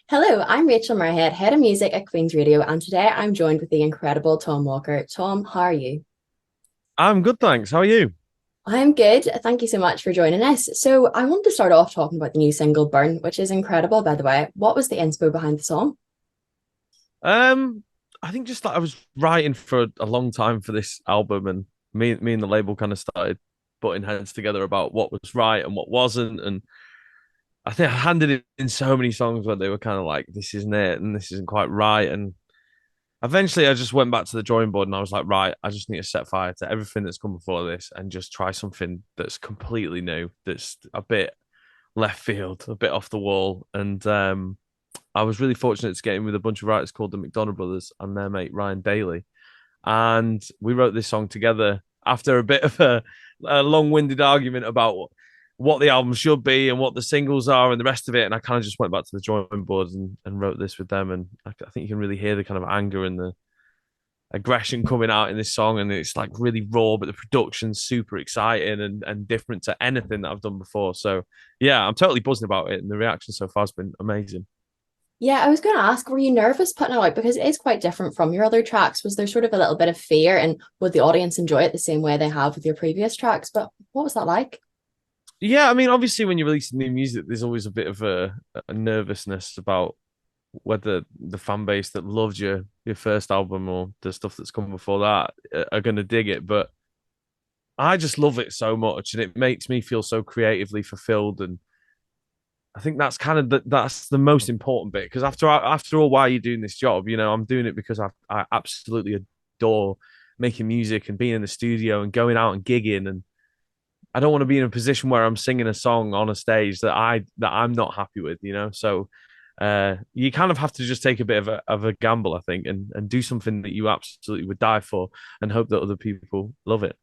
Hello, I'm Rachel Moorehead, Head of Music at Queen's Radio, and today I'm joined with the incredible Tom Walker. Tom, how are you? I'm good, thanks. How are you? I'm good. Thank you so much for joining us. So, I wanted to start off talking about the new single Burn, which is incredible, by the way. What was the inspo behind the song? Um, I think just that I was writing for a long time for this album, and me and the label kind of started butting heads together about what was right and what wasn't. And I think I handed it in so many songs where they were kind of like, "This isn't it," and "This isn't quite right." And eventually, I just went back to the drawing board, and I was like, "Right, I just need to set fire to everything that's come before this, and just try something that's completely new, that's a bit left field, a bit off the wall." And I was really fortunate to get in with a bunch of writers called the McDonough brothers and their mate Ryan Daly. And we wrote this song together after a bit of a long-winded argument about what the album should be and what the singles are and the rest of it. And I kind of just went back to the drawing board and wrote this with them. And I think you can really hear the kind of anger and the aggression coming out in this song. And it's like really raw, but the production's super exciting and different to anything that I've done before. So yeah, I'm totally buzzing about it. And the reaction so far has been amazing. Yeah, I was going to ask, were you nervous putting it out? Because it is quite different from your other tracks. Was there sort of a little bit of fear, and would the audience enjoy it the same way they have with your previous tracks? But what was that like? Yeah, I mean, obviously, when you're releasing new music, there's always a bit of a nervousness about whether the fan base that loved your first album or the stuff that's come before that are going to dig it. But I just love it so much, and it makes me feel so creatively fulfilled. And I think that's kind of that's the most important bit because after all, why are you doing this job? You know, I'm doing it because I absolutely adore making music and being in the studio and going out and gigging and I don't want to be in a position where I'm singing a song on a stage that I'm not happy with, you know. So you kind of have to just take a bit of a gamble, I think, and do something that you absolutely would die for, and hope that other people love it.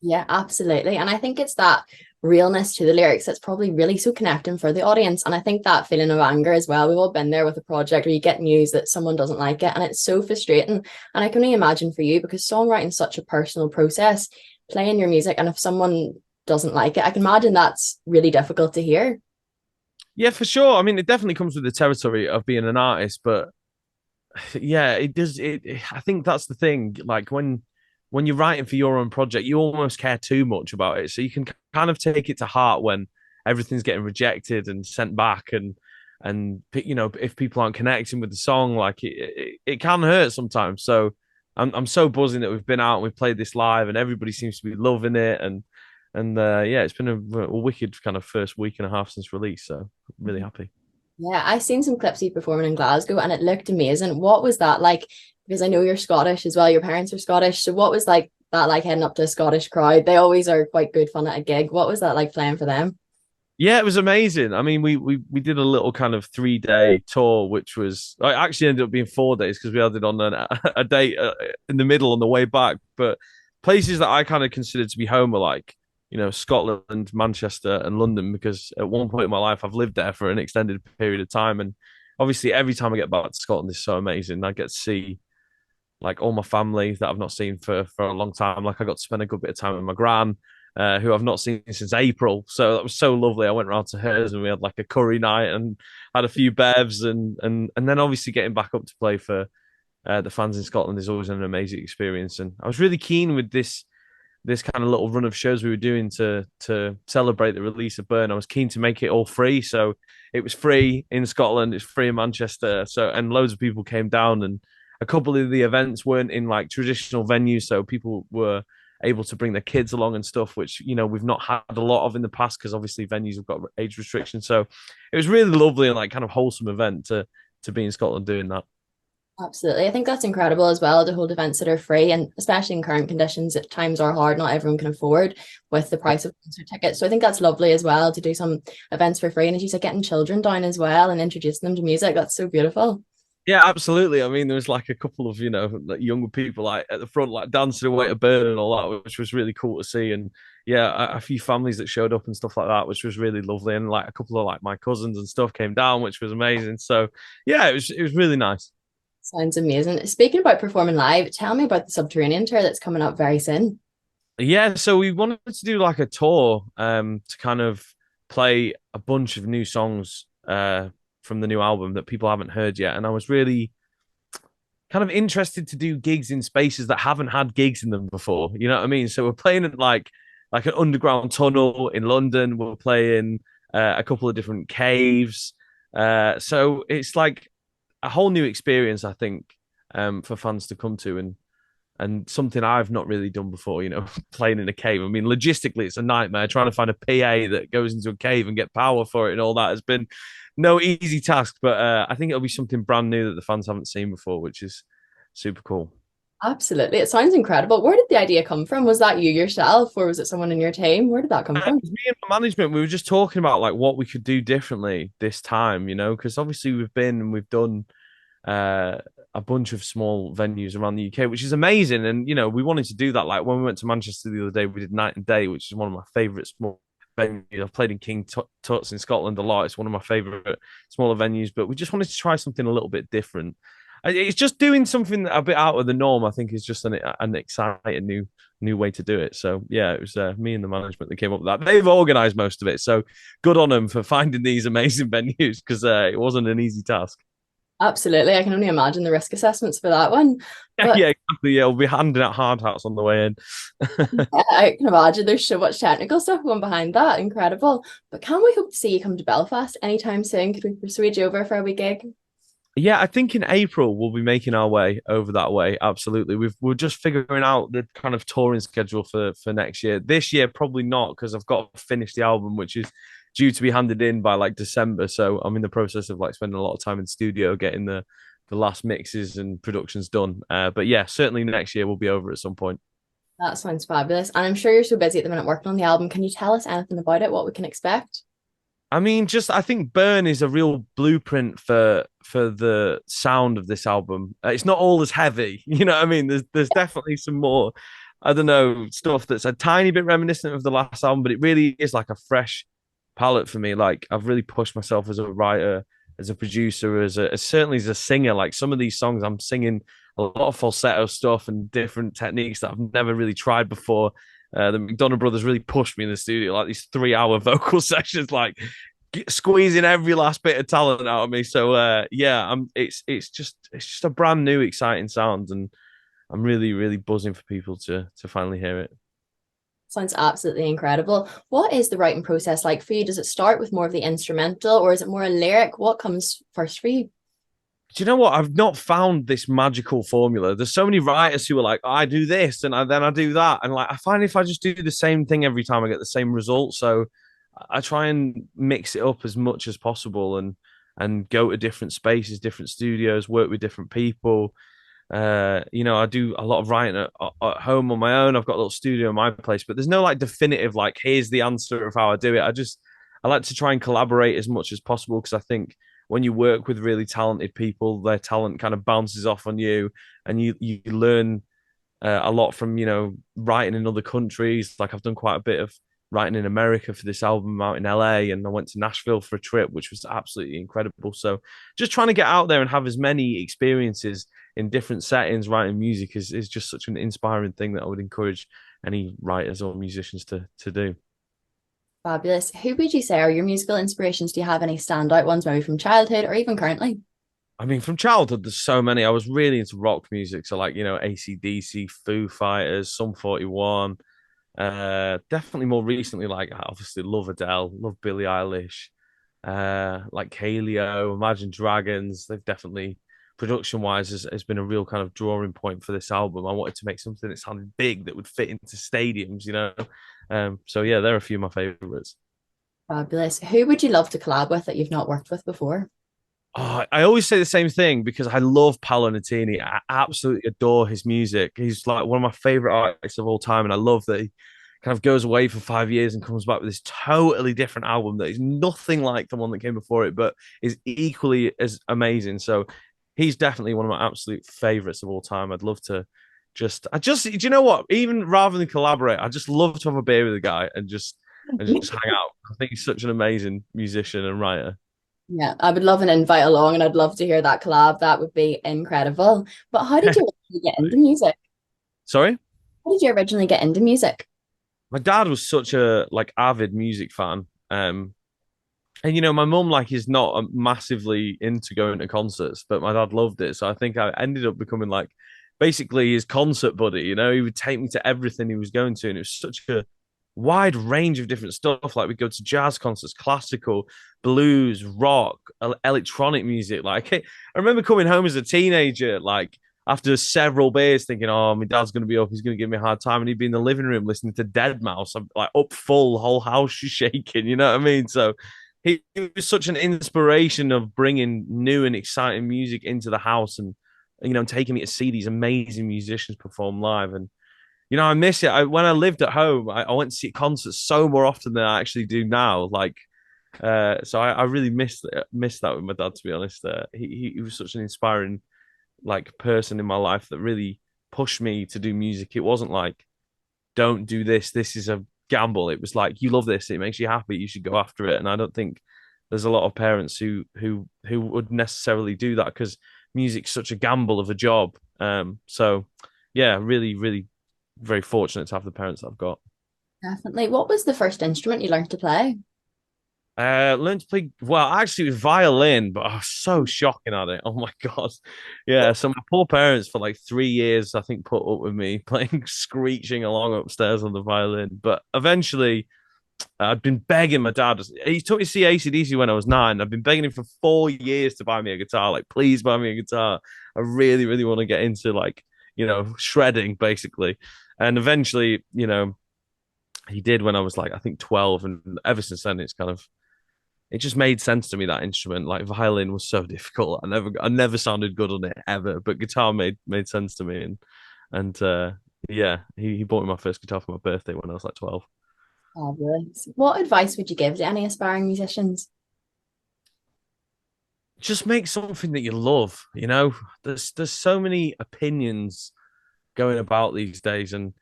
Yeah, absolutely. And I think it's that realness to the lyrics that's probably really so connecting for the audience. And I think that feeling of anger as well. We've all been there with a project where you get news that someone doesn't like it, and it's so frustrating. And I can only imagine for you, because songwriting is such a personal process, playing your music, and if someone doesn't like it, I can imagine that's really difficult to hear. Yeah, for sure. I mean, it definitely comes with the territory of being an artist, but yeah, it does. I think that's the thing. Like when you're writing for your own project, you almost care too much about it, so you can kind of take it to heart when everything's getting rejected and sent back, and you know if people aren't connecting with the song, like it can hurt sometimes. So I'm so buzzing that we've been out and we've played this live, and everybody seems to be loving it, and yeah, it's been a wicked kind of first week and a half since release. So I'm really happy. Yeah, I seen some clips of you performing in Glasgow and it looked amazing. What was that like? Because I know you're Scottish as well, your parents are Scottish. So what was like that like heading up to a Scottish crowd? They always are quite good fun at a gig. What was that like playing for them? Yeah, it was amazing. I mean, we did a little kind of 3 day tour, which was I actually ended up being 4 days because we had it on a day in the middle on the way back. But places that I kind of considered to be home are like, you know, Scotland, Manchester, and London, because at one point in my life I've lived there for an extended period of time. And obviously, every time I get back to Scotland, it's so amazing. I get to see like all my family that I've not seen for a long time. Like I got to spend a good bit of time with my gran, who I've not seen since April. So that was so lovely. I went round to hers and we had like a curry night and had a few bevs and then obviously getting back up to play for the fans in Scotland is always an amazing experience. And I was really keen with this kind of little run of shows we were doing to celebrate the release of Burn. I was keen to make it all free, so it was free in Scotland, it's free in Manchester. So and loads of people came down, and a couple of the events weren't in like traditional venues, so people were able to bring their kids along and stuff, which you know we've not had a lot of in the past because obviously venues have got age restrictions. So it was really lovely and like kind of wholesome event to be in Scotland doing that. Absolutely. I think that's incredible as well to hold events that are free, and especially in current conditions, at times are hard, not everyone can afford with the price of concert tickets. So I think that's lovely as well to do some events for free. And as you said, getting children down as well and introducing them to music, that's so beautiful. Yeah, absolutely. I mean, there was like a couple of, you know, like younger people like at the front, like dancing away to Burn and all that, which was really cool to see. And yeah, a few families that showed up and stuff like that, which was really lovely. And like a couple of like my cousins and stuff came down, which was amazing. So yeah, it was really nice. Sounds amazing. Speaking about performing live, tell me about the Subterranean tour that's coming up very soon. Yeah, so we wanted to do like a tour, to kind of play a bunch of new songs, from the new album that people haven't heard yet, and I was really kind of interested to do gigs in spaces that haven't had gigs in them before. You know what I mean? So we're playing at like an underground tunnel in London. We're playing a couple of different caves. So it's like a whole new experience, I think, for fans to come to, and something I've not really done before, you know, playing in a cave. I mean, logistically, it's a nightmare trying to find a PA that goes into a cave and get power for it and all that has been no easy task. But I think it'll be something brand new that the fans haven't seen before, which is super cool. Absolutely. It sounds incredible. Where did the idea come from? Was that you yourself, or was it someone in your team? Where did that come from? Me and the management, we were just talking about like what we could do differently this time, you know, because obviously we've done uh, a bunch of small venues around the UK, which is amazing. And you know, we wanted to do that. Like when we went to Manchester the other day, we did Night and Day, which is one of my favourite small venues. I've played in King Tut's in Scotland a lot. It's one of my favourite smaller venues, but we just wanted to try something a little bit different. It's just doing something a bit out of the norm. I think is just an exciting new way to do it. So yeah, it was me and the management that came up with that. They've organised most of it, so good on them for finding these amazing venues because it wasn't an easy task. Absolutely. I can only imagine the risk assessments for that one. Yeah, But yeah, exactly. Yeah, we'll be handing out hard hats on the way in. yeah, I can imagine there's so much technical stuff going behind that. Incredible. But can we hope to see you come to Belfast anytime soon? Could we persuade you over for a wee gig? Yeah, I think in April we'll be making our way over that way. Absolutely. We're just figuring out the kind of touring schedule for next year. This year, probably not, because I've got to finish the album, which is due to be handed in by like December. So I'm in the process of like spending a lot of time in the studio getting the last mixes and productions done. But yeah, certainly next year we'll be over at some point. That sounds fabulous. And I'm sure you're so busy at the minute working on the album. Can you tell us anything about it, what we can expect? I mean, just I think Burn is a real blueprint for the sound of this album. It's not all as heavy, you know what I mean? There's definitely some more, I don't know, stuff that's a tiny bit reminiscent of the last album, but it really is like a fresh palette for me. Like I've really pushed myself as a writer, as a producer, as certainly as a singer. Like some of these songs, I'm singing a lot of falsetto stuff and different techniques that I've never really tried before. The McDonough brothers really pushed me in the studio, like these 3 hour vocal sessions, like squeezing every last bit of talent out of me. So yeah, it's just a brand new, exciting sound, and I'm really buzzing for people to finally hear it. Sounds absolutely incredible. What is the writing process like for you? Does it start with more of the instrumental or is it more a lyric? What comes first for you? Do you know what? I've not found this magical formula. There's so many writers who are like, I do this and then I do that. And like, I find if I just do the same thing every time, I get the same result. So I try and mix it up as much as possible and go to different spaces, different studios, work with different people. You know, I do a lot of writing at home on my own. I've got a little studio in my place, but there's no like definitive, like, here's the answer of how I do it. I like to try and collaborate as much as possible because I think when you work with really talented people, their talent kind of bounces off on you and you learn a lot from, you know, writing in other countries. Like I've done quite a bit of writing in America for this album out in LA, and I went to Nashville for a trip, which was absolutely incredible. So just trying to get out there and have as many experiences in different settings writing music is just such an inspiring thing that I would encourage any writers or musicians to do. Fabulous. Who would you say are your musical inspirations? Do you have any standout ones, maybe from childhood or even currently? I mean, from childhood, there's so many. I was really into rock music. So, like, you know, AC/DC, Foo Fighters, Sum 41. Definitely more recently, like, I obviously love Adele, love Billie Eilish, like Kaleo, Imagine Dragons. They've definitely, production wise, has been a real kind of drawing point for this album. I wanted to make something that sounded big that would fit into stadiums, you know. So yeah, they're a few of my favorites. Fabulous. Who would you love to collab with that you've not worked with before? Oh, I always say the same thing because I love Paolo Nutini. I absolutely adore his music. He's like one of my favorite artists of all time, and I love that he kind of goes away for 5 years and comes back with this totally different album that is nothing like the one that came before it, but is equally as amazing. So he's definitely one of my absolute favorites of all time. I'd love to do you know what? Even rather than collaborate, I just love to have a beer with the guy and just hang out. I think he's such an amazing musician and writer. Yeah, I would love an invite along and I'd love to hear that collab. That would be incredible. But how did you originally get into music? Sorry? How did you originally get into music? My dad was such a like avid music fan. And my mum like is not massively into going to concerts, but my dad loved it. So I think I ended up becoming like basically his concert buddy. He would take me to everything he was going to, and it was such a wide range of different stuff. Like we go to jazz concerts, classical, blues, rock, electronic music. Like I remember coming home as a teenager, like after several beers, thinking, "Oh, my dad's going to be up. He's going to give me a hard time," and he'd be in the living room listening to Dead Mouse. I'm like up full, whole house is shaking. You know what I mean? So he was such an inspiration of bringing new and exciting music into the house, and taking me to see these amazing musicians perform live. And I miss it. When I lived at home, I went to see concerts so more often than I actually do now. Like, so I really miss that with my dad. To be honest, he was such an inspiring like person in my life that really pushed me to do music. It wasn't like, don't do this. This is a gamble. It was like, you love this. It makes you happy. You should go after it. And I don't think there's a lot of parents who would necessarily do that because music's such a gamble of a job. So yeah, really, really very fortunate to have the parents that I've got. Definitely. What was the first instrument you learned to play? Learned to play well, actually with violin, but I was so shocking at it. Oh my god. Yeah, so my poor parents for like 3 years, I think, put up with me playing screeching along upstairs on the violin. But eventually I'd been begging my dad. He took me to see AC/DC when I was 9. I've been begging him for 4 years to buy me a guitar. Like, please buy me a guitar. I really, really want to get into like, shredding basically. And eventually, he did when I was like, I think 12. And ever since then, it just made sense to me, that instrument. Like violin was so difficult. I never sounded good on it ever, but guitar made sense to me. And yeah, he bought me my first guitar for my birthday when I was like 12. Fabulous. What advice would you give to any aspiring musicians? Just make something that you love. There's so many opinions going about these days, and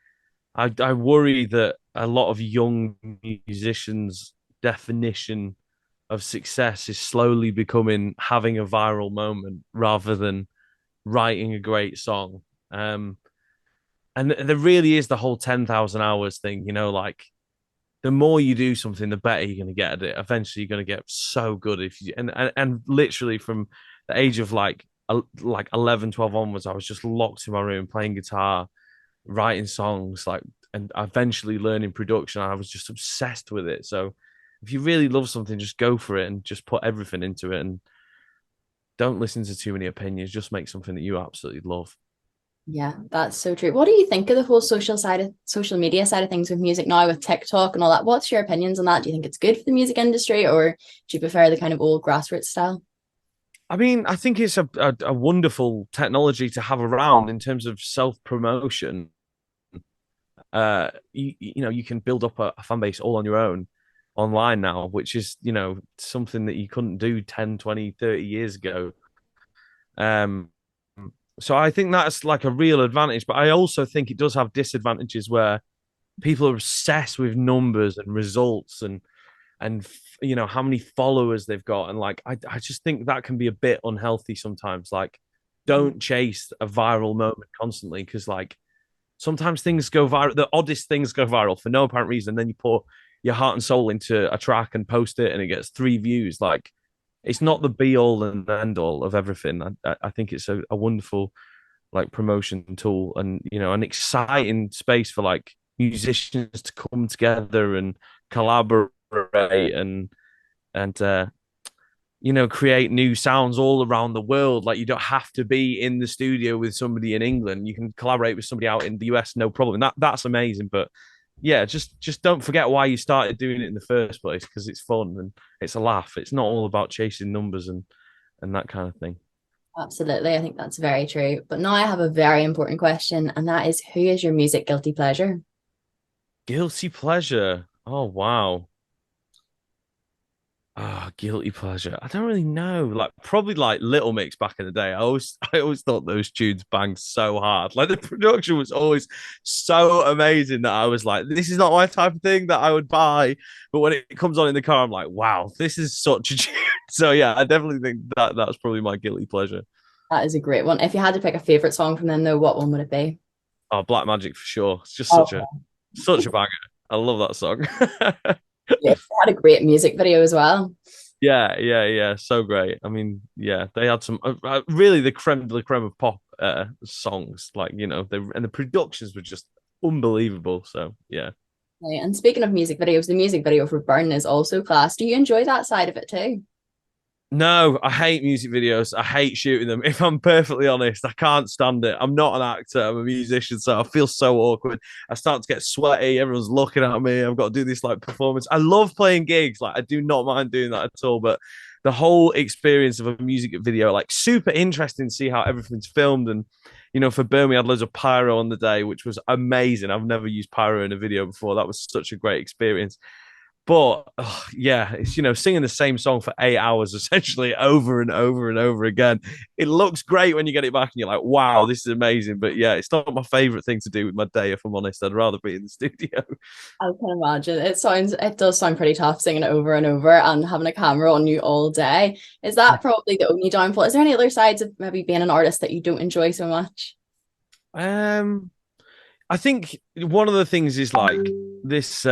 I worry that a lot of young musicians' definition of success is slowly becoming having a viral moment rather than writing a great song. And there really is the whole 10,000 hours thing. Like the more you do something, the better you're going to get at it. Eventually, you're going to get so good if you and literally from the age of like 11, 12 onwards, I was just locked in my room playing guitar, writing songs, like, and eventually learning production. I was just obsessed with it. So if you really love something, just go for it and just put everything into it, and don't listen to too many opinions. Just make something that you absolutely love. Yeah, that's so true. What do you think of the whole social media side of things with music now with TikTok and all that? What's your opinions on that? Do you think it's good for the music industry or do you prefer the kind of old grassroots style? I mean, I think it's a wonderful technology to have around in terms of self promotion. You can build up a fan base all on your own online now, which is, something that you couldn't do 10, 20, 30 years ago. Um, so I think that's like a real advantage, but I also think it does have disadvantages where people are obsessed with numbers and results and how many followers they've got, and like I just think that can be a bit unhealthy sometimes. Like, don't chase a viral moment constantly, because like sometimes things go viral, the oddest things go viral for no apparent reason. Then you pour your heart and soul into a track and post it and it gets 3 views. Like, it's not the be all and end all of everything. I think it's a wonderful like promotion tool, and an exciting space for like musicians to come together and collaborate and create new sounds all around the world. Like, you don't have to be in the studio with somebody in England. You can collaborate with somebody out in the US, no problem. That's amazing. But yeah, just don't forget why you started doing it in the first place, because it's fun and it's a laugh. It's not all about chasing numbers and that kind of thing. Absolutely. I think that's very true. But now I have a very important question, and that is who is your music guilty pleasure? Guilty pleasure. Oh wow. Ah, guilty pleasure. I don't really know. Like, probably like Little Mix back in the day. I always thought those tunes banged so hard. Like, the production was always so amazing that I was like, this is not my type of thing that I would buy. But when it comes on in the car, I'm like, wow, this is such a tune. So yeah, I definitely think that that's probably my guilty pleasure. That is a great one. If you had to pick a favorite song from them, though, what one would it be? Oh, Black Magic for sure. It's just Oh, such a banger. I love that song. yeah. It had a great music video as well. Yeah. So great. I mean, yeah, they had some really the creme de la creme of pop songs. Like, and the productions were just unbelievable. So yeah. Right. And speaking of music videos, the music video for Burn is also class. Do you enjoy that side of it too? No, I hate music videos. I hate shooting them. If I'm perfectly honest, I can't stand it. I'm not an actor. I'm a musician, so I feel so awkward. I start to get sweaty. Everyone's looking at me. I've got to do this like performance. I love playing gigs. Like I do not mind doing that at all. But the whole experience of a music video, like super interesting to see how everything's filmed. And for Burn, we had loads of pyro on the day, which was amazing. I've never used pyro in a video before. That was such a great experience. But yeah, it's singing the same song for 8 hours essentially over and over and over again. It looks great when you get it back and you're like, wow, this is amazing. But yeah, it's not my favorite thing to do with my day, if I'm honest. I'd rather be in the studio. I can imagine. It does sound pretty tough singing it over and over and having a camera on you all day. Is that probably the only downfall? Is there any other sides of maybe being an artist that you don't enjoy so much? Um, I think one of the things is like this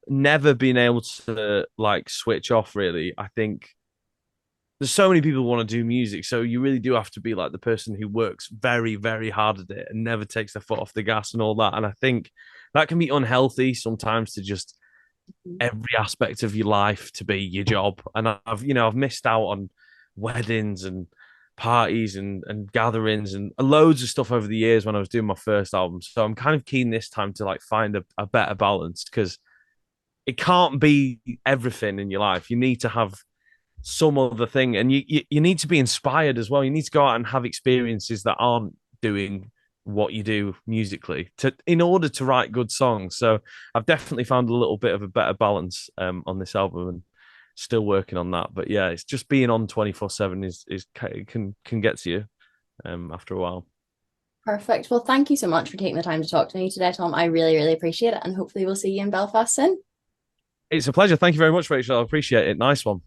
never being able to like switch off really. I think there's so many people who want to do music, so you really do have to be like the person who works very, very hard at it and never takes their foot off the gas and all that. And I think that can be unhealthy sometimes to just every aspect of your life to be your job. And I've missed out on weddings and parties and gatherings and loads of stuff over the years when I was doing my first album. So I'm kind of keen this time to like find a better balance because it can't be everything in your life. You need to have some other thing, and you need to be inspired as well. You need to go out and have experiences that aren't doing what you do musically to in order to write good songs. So I've definitely found a little bit of a better balance on this album and still working on that. But yeah, it's just being on 24/7 is can get to you after a while. Perfect. Well, thank you so much for taking the time to talk to me today, Tom. I really, really appreciate it. And hopefully we'll see you in Belfast soon. It's a pleasure. Thank you very much, Rachel. I appreciate it. Nice one.